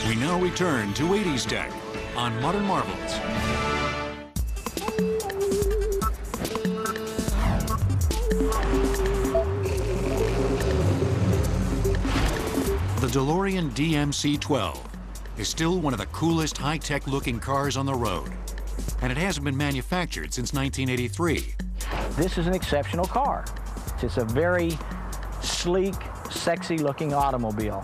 We now return to 80s tech on Modern Marvels. The DeLorean DMC-12 is still one of the coolest high-tech looking cars on the road, and it hasn't been manufactured since 1983. This is an exceptional car. It's a very sleek, sexy looking automobile.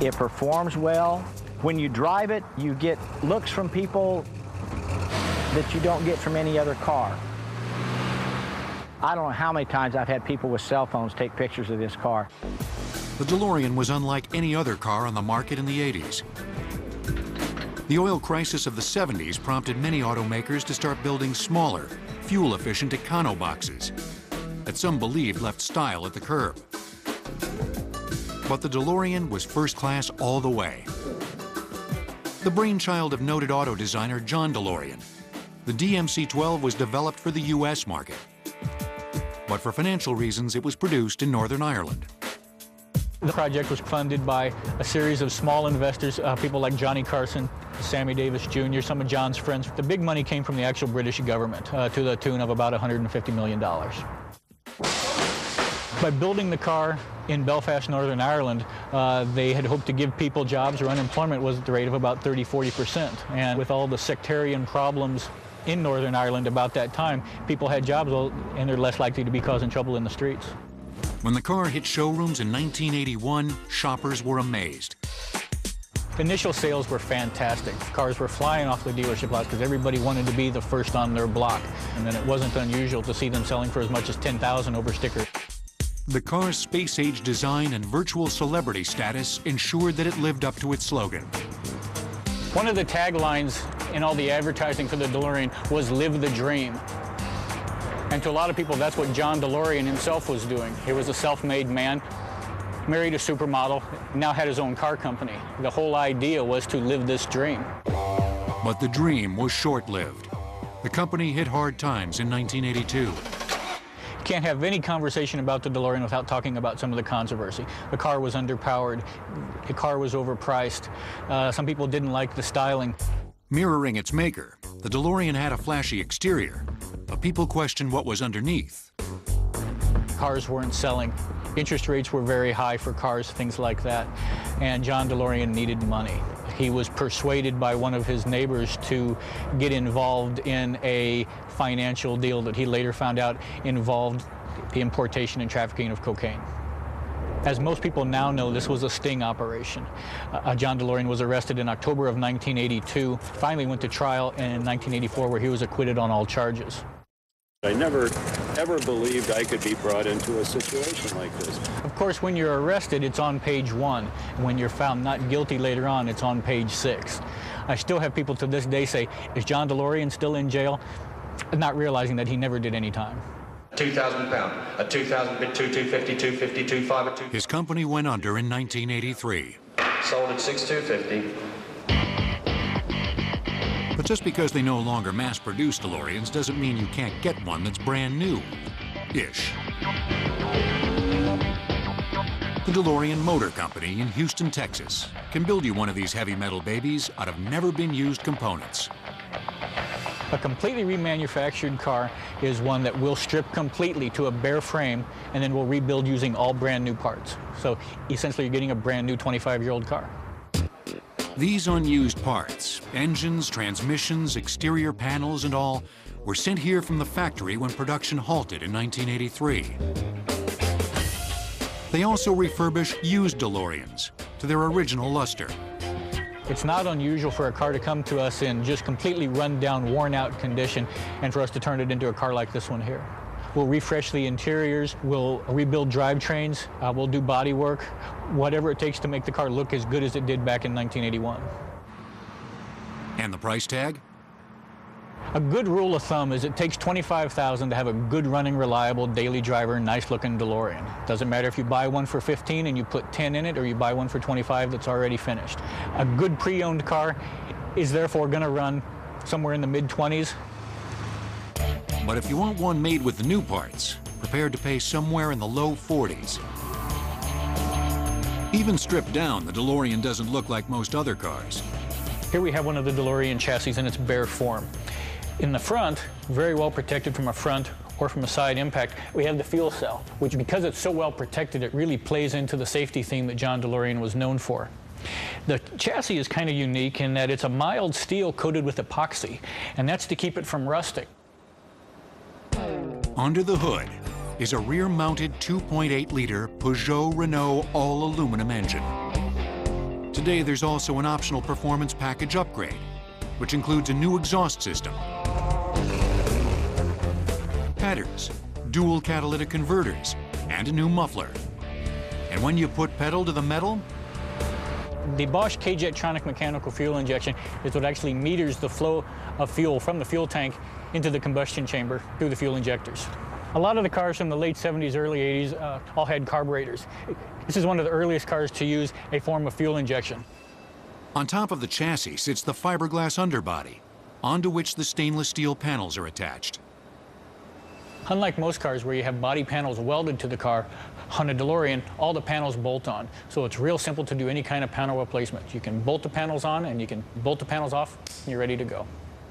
It performs well. When you drive it, you get looks from people that you don't get from any other car. I don't know how many times I've had people with cell phones take pictures of this car. The DeLorean was unlike any other car on the market in the 80s. The oil crisis of the 70s prompted many automakers to start building smaller, fuel-efficient econo boxes that some believed left style at the curb. But the DeLorean was first class all the way. The brainchild of noted auto designer John DeLorean, the DMC-12 was developed for the US market. But for financial reasons, it was produced in Northern Ireland. The project was funded by a series of small investors, people like Johnny Carson, Sammy Davis Jr., some of John's friends. The big money came from the actual British government to the tune of about $150 million. By building the car in Belfast, Northern Ireland, they had hoped to give people jobs, or unemployment was at the rate of about 30–40%. And with all the sectarian problems in Northern Ireland about that time, people had jobs and they're less likely to be causing trouble in the streets. When the car hit showrooms in 1981, shoppers were amazed. Initial sales were fantastic. Cars were flying off the dealership lots because everybody wanted to be the first on their block. And then it wasn't unusual to see them selling for as much as $10,000 over sticker. The car's space-age design and virtual celebrity status ensured that it lived up to its slogan. One of the taglines in all the advertising for the DeLorean was "Live the Dream." And to a lot of people, that's what John DeLorean himself was doing. He was a self-made man, married a supermodel, now had his own car company. The whole idea was to live this dream. But the dream was short-lived. The company hit hard times in 1982. Can't have any conversation about the DeLorean without talking about some of the controversy. The car was underpowered. The car was overpriced. Some people didn't like the styling. Mirroring its maker, the DeLorean had a flashy exterior, but people questioned what was underneath. Cars weren't selling. Interest rates were very high for cars, things like that. And John DeLorean needed money. He was persuaded by one of his neighbors to get involved in a financial deal that he later found out involved the importation and trafficking of cocaine. As most people now know, this was a sting operation. John DeLorean was arrested in October of 1982, finally went to trial in 1984 where he was acquitted on all charges. I never, ever believed I could be brought into a situation like this. Of course, when you're arrested, it's on page 1. When you're found not guilty later on, it's on page 6. I still have people to this day say, is John DeLorean still in jail? Not realizing that he never did any time. £2,000, a 2,000 bid 2,250, 250, 25, 2. His company went under in 1983. Sold at 6,250. But just because they no longer mass-produce DeLoreans doesn't mean you can't get one that's brand new-ish. The DeLorean Motor Company in Houston, Texas, can build you one of these heavy metal babies out of never-been-used components. A completely remanufactured car is one that will strip completely to a bare frame and then we'll rebuild using all brand new parts. So essentially you're getting a brand new 25-year-old car. These unused parts, engines, transmissions, exterior panels, and all, were sent here from the factory when production halted in 1983. They also refurbish used DeLoreans to their original luster. It's not unusual for a car to come to us in just completely run-down, worn-out condition and for us to turn it into a car like this one here. We'll refresh the interiors, we'll rebuild drivetrains, we'll do body work, whatever it takes to make the car look as good as it did back in 1981. And the price tag? A good rule of thumb is it takes $25,000 to have a good running, reliable, daily driver, nice-looking DeLorean. Doesn't matter if you buy one for $15 and you put $10 in it, or you buy one for $25 that's already finished. A good pre-owned car is therefore going to run somewhere in the mid-20s. But if you want one made with the new parts, prepare to pay somewhere in the low 40s. Even stripped down, the DeLorean doesn't look like most other cars. Here we have one of the DeLorean chassis in its bare form. In the front, very well protected from a front or from a side impact, we have the fuel cell, which because it's so well protected, it really plays into the safety theme that John DeLorean was known for. The chassis is kind of unique in that it's a mild steel coated with epoxy, and that's to keep it from rusting. Under the hood is a rear-mounted 2.8-liter Peugeot Renault all-aluminum engine. Today, there's also an optional performance package upgrade, which includes a new exhaust system, headers, dual catalytic converters, and a new muffler. And when you put pedal to the metal, the Bosch K-Jetronic mechanical fuel injection is what actually meters the flow of fuel from the fuel tank into the combustion chamber through the fuel injectors. A lot of the cars from the late 70s, early 80s all had carburetors. This is one of the earliest cars to use a form of fuel injection. on top of the chassis sits the fiberglass underbody, onto which the stainless steel panels are attached. Unlike most cars where you have body panels welded to the car, on a DeLorean, all the panels bolt on. So it's real simple to do any kind of panel replacement. You can bolt the panels on and you can bolt the panels off, and you're ready to go.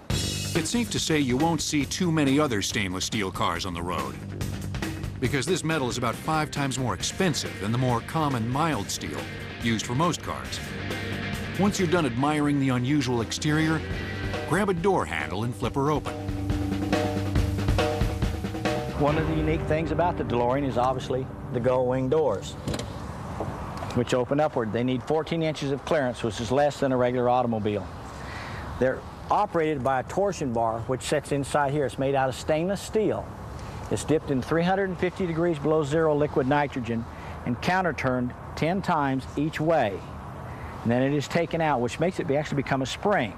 It's safe to say you won't see too many other stainless steel cars on the road, because this metal is about 5 times more expensive than the more common mild steel used for most cars. Once you're done admiring the unusual exterior, grab a door handle and flip her open. One of the unique things about the DeLorean is obviously the gull-wing doors, which open upward. They need 14 inches of clearance, which is less than a regular automobile. They're operated by a torsion bar, which sits inside here. It's made out of stainless steel. It's dipped in 350 degrees below zero liquid nitrogen and counter-turned 10 times each way. And then it is taken out, which makes it actually become a spring.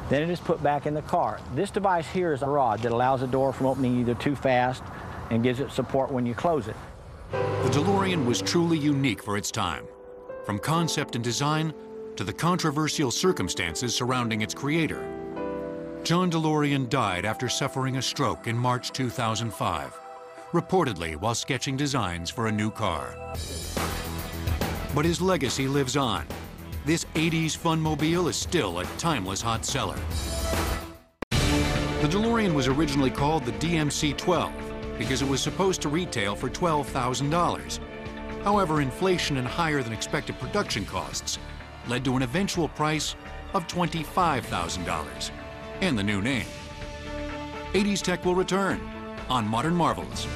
Then it is put back in the car. This device here is a rod that allows the door from opening either too fast and gives it support when you close it. The DeLorean was truly unique for its time, from concept and design to the controversial circumstances surrounding its creator. John DeLorean died after suffering a stroke in March 2005, reportedly while sketching designs for a new car. But his legacy lives on. This 80s funmobile is still a timeless hot seller. The DeLorean was originally called the DMC-12 because it was supposed to retail for $12,000. However, inflation and higher than expected production costs led to an eventual price of $25,000 and the new name. 80s Tech will return on Modern Marvels.